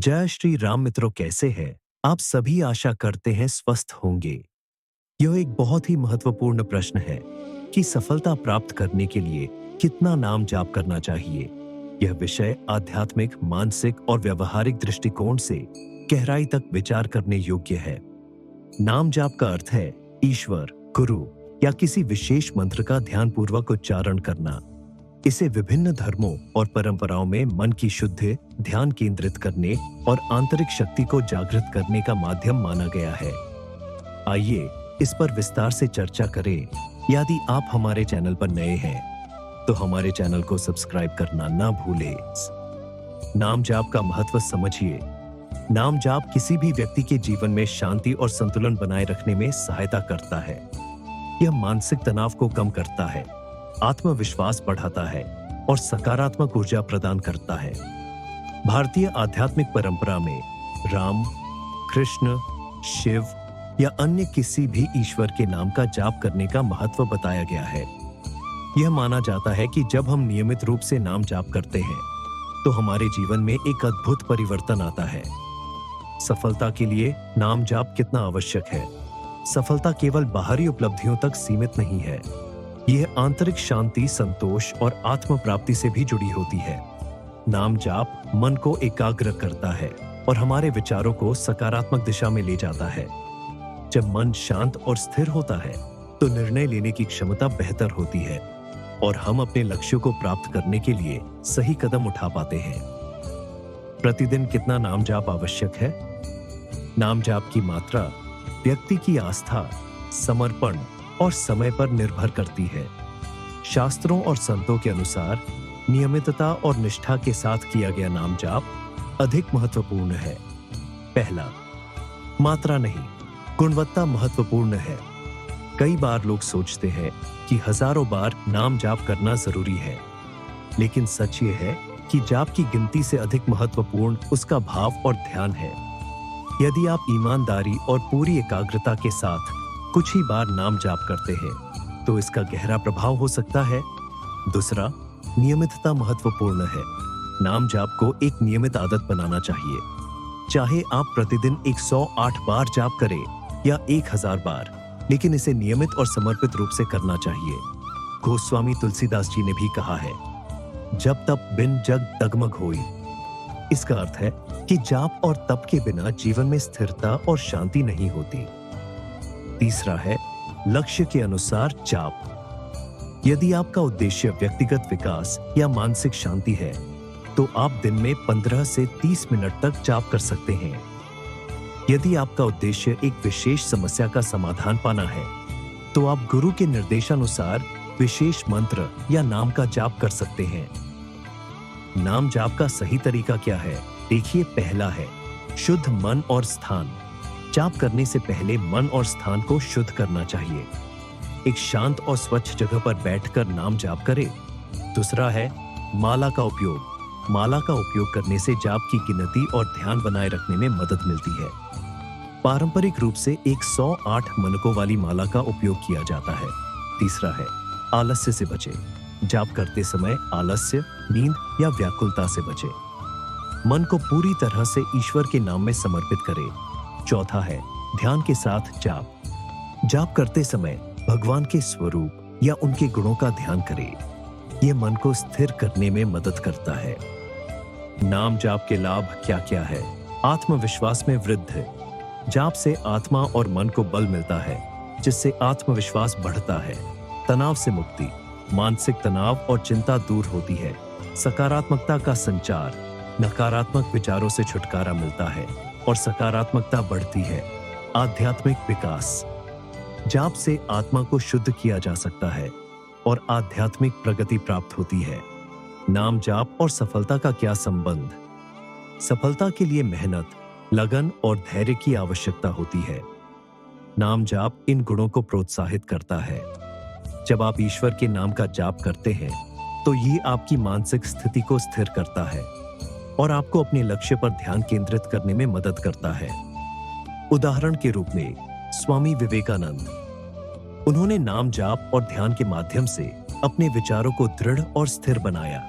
जय श्री राम मित्रों, कैसे हैं आप सभी? आशा करते हैं स्वस्थ होंगे। यह एक बहुत ही महत्वपूर्ण प्रश्न है कि सफलता प्राप्त करने के लिए कितना नाम जाप करना चाहिए। यह विषय आध्यात्मिक, मानसिक और व्यवहारिक दृष्टिकोण से गहराई तक विचार करने योग्य है। नाम जाप का अर्थ है ईश्वर, गुरु या किसी विशेष मंत्र का ध्यानपूर्वक उच्चारण करना। इसे विभिन्न धर्मों और परंपराओं में मन की शुद्धि, ध्यान केंद्रित करने और आंतरिक शक्ति को जागृत करने का माध्यम माना गया है। आइए इस पर विस्तार से चर्चा करें। यदि आप हमारे चैनल पर नए हैं तो हमारे चैनल को सब्सक्राइब करना ना भूलें। नाम जाप का महत्व समझिए। नाम जाप किसी भी व्यक्ति के जीवन में शांति और संतुलन बनाए रखने में सहायता करता है। यह मानसिक तनाव को कम करता है, आत्मविश्वास बढ़ाता है और सकारात्मक ऊर्जा प्रदान करता है। भारतीय आध्यात्मिक परंपरा में राम, कृष्ण, शिव या अन्य किसी भी ईश्वर के नाम का जाप करने का महत्व बताया गया है। यह माना जाता है कि जब हम नियमित रूप से नाम जाप करते हैं तो हमारे जीवन में एक अद्भुत परिवर्तन आता है। सफलता के लिए नाम जाप कितना आवश्यक है? सफलता केवल बाहरी उपलब्धियों तक सीमित नहीं है। यह आंतरिक शांति, संतोष और आत्म प्राप्ति से भी जुड़ी होती है। नाम जाप मन को एकाग्र करता है और हमारे विचारों को सकारात्मक दिशा में ले जाता है। जब मन शांत और स्थिर होता है तो निर्णय लेने की क्षमता बेहतर होती है और हम अपने लक्ष्यों को प्राप्त करने के लिए सही कदम उठा पाते हैं। प्रतिदिन कितना नाम जाप आवश्यक है? नाम जाप की मात्रा व्यक्ति की आस्था, समर्पण और समय पर निर्भर करती है। शास्त्रों और संतों के अनुसार नियमितता और निष्ठा के साथ किया गया नाम जाप अधिक महत्वपूर्ण है। पहला, मात्रा नहीं, गुणवत्ता महत्वपूर्ण है। कई बार लोग सोचते हैं कि हजारों बार नाम जाप करना जरूरी है, लेकिन सच ये है कि जाप की गिनती से अधिक महत्वपूर्ण उसका भाव और ध्यान है। यदि आप ईमानदारी और पूरी एकाग्रता के साथ कुछ ही बार नाम जाप करते हैं तो इसका गहरा प्रभाव हो सकता है। दूसरा, नियमितता महत्वपूर्ण है। नाम जाप को एक नियमित आदत बनाना चाहिए। चाहे आप प्रतिदिन 108 बार जाप करें या 1000 बार, लेकिन इसे नियमित और समर्पित रूप से करना चाहिए। गोस्वामी तुलसीदास जी ने भी कहा है, जब तप बिन जग डगमग होई। इसका अर्थ है कि जाप और तप के बिना जीवन में स्थिरता और शांति नहीं होती। तीसरा है लक्ष्य के अनुसार जाप। यदि आपका उद्देश्य व्यक्तिगत विकास या मानसिक शांति है तो आप दिन में 15 से 30 मिनट तक जाप कर सकते हैं। यदि आपका उद्देश्य एक विशेष समस्या का समाधान पाना है तो आप गुरु के निर्देशानुसार विशेष मंत्र या नाम का जाप कर सकते हैं। नाम जाप का सही तरीका क्या है? देखिए, पहला है शुद्ध मन और स्थान। जाप करने से पहले मन और स्थान को शुद्ध करना चाहिए। एक शांत और स्वच्छ जगह पर बैठकर नाम जाप करें। दूसरा है माला का उपयोग। माला का उपयोग करने से जाप की गिनती और ध्यान बनाए रखने में मदद मिलती है। पारंपरिक रूप से 108 मनकों वाली माला का उपयोग किया जाता है। तीसरा है आलस्य से बचें। जाप करते समय आलस्य, नींद या व्याकुलता से बचें। मन को पूरी तरह से ईश्वर के नाम में समर्पित करें। चौथा है ध्यान के साथ जाप। जाप करते समय भगवान के स्वरूप या उनके गुणों का ध्यान करें। यह मन को स्थिर करने में मदद करता है। नाम जाप के लाभ क्या क्या है? आत्मविश्वास में वृद्धि। जाप से आत्मा और मन को बल मिलता है, जिससे आत्मविश्वास बढ़ता है। तनाव से मुक्ति। मानसिक तनाव और चिंता दूर होती है। सकारात्मकता का संचार। नकारात्मक विचारों से छुटकारा मिलता है और सकारात्मकता बढ़ती है। आध्यात्मिक विकास। जाप से आत्मा को शुद्ध किया जा सकता है और आध्यात्मिक प्रगति प्राप्त होती है। नाम जाप और सफलता का क्या संबंध? सफलता के लिए मेहनत, लगन और धैर्य की आवश्यकता होती है। नाम जाप इन गुणों को प्रोत्साहित करता है। जब आप ईश्वर के नाम का जाप करते हैं तो ये आपकी मानसिक स्थिति को स्थिर करता है और आपको अपने लक्ष्य पर ध्यान केंद्रित करने में मदद करता है। उदाहरण के रूप में स्वामी विवेकानंद, उन्होंने नाम जाप और ध्यान के माध्यम से अपने विचारों को दृढ़ और स्थिर बनाया।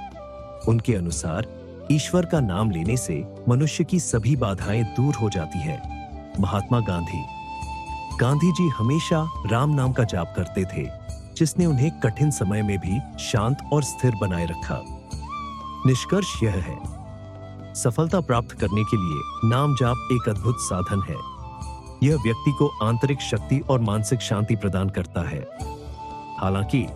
उनके अनुसार ईश्वर का नाम लेने से मनुष्य की सभी बाधाएं दूर हो जाती है। महात्मा गांधी गांधी जी हमेशा राम नाम का जाप करते थे, जिसने उन्हें कठिन समय में भी शांत और स्थिर बनाए रखा। निष्कर्ष यह है, सफलता प्राप्त करने के लिए नाम जाप एक अद्भुत साधन है। यह व्यक्ति को आंतरिक शक्ति और मानसिक शांति प्रदान करता है। हालांकि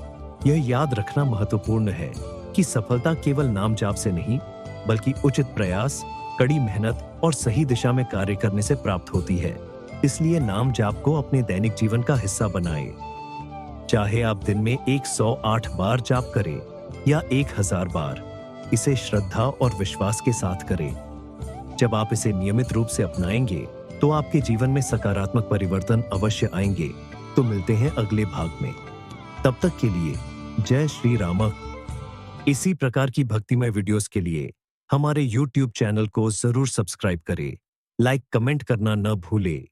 यह याद रखना महत्वपूर्ण है कि सफलता केवल नाम जाप से नहीं, बल्कि उचित प्रयास, कड़ी मेहनत और सही दिशा में कार्य करने से प्राप्त होती है। इसलिए नाम जाप को अपने दैनिक जीवन का हिस्सा बनाएं। चाहे आप दिन में 108 बार जाप करें या 1000 बार, इसे श्रद्धा और विश्वास के साथ करें। जब आप इसे नियमित रूप से अपनाएंगे तो आपके जीवन में सकारात्मक परिवर्तन अवश्य आएंगे। तो मिलते हैं अगले भाग में। तब तक के लिए जय श्री राम। इसी प्रकार की भक्तिमय वीडियोस के लिए हमारे YouTube चैनल को जरूर सब्सक्राइब करें। लाइक कमेंट करना न भूलें।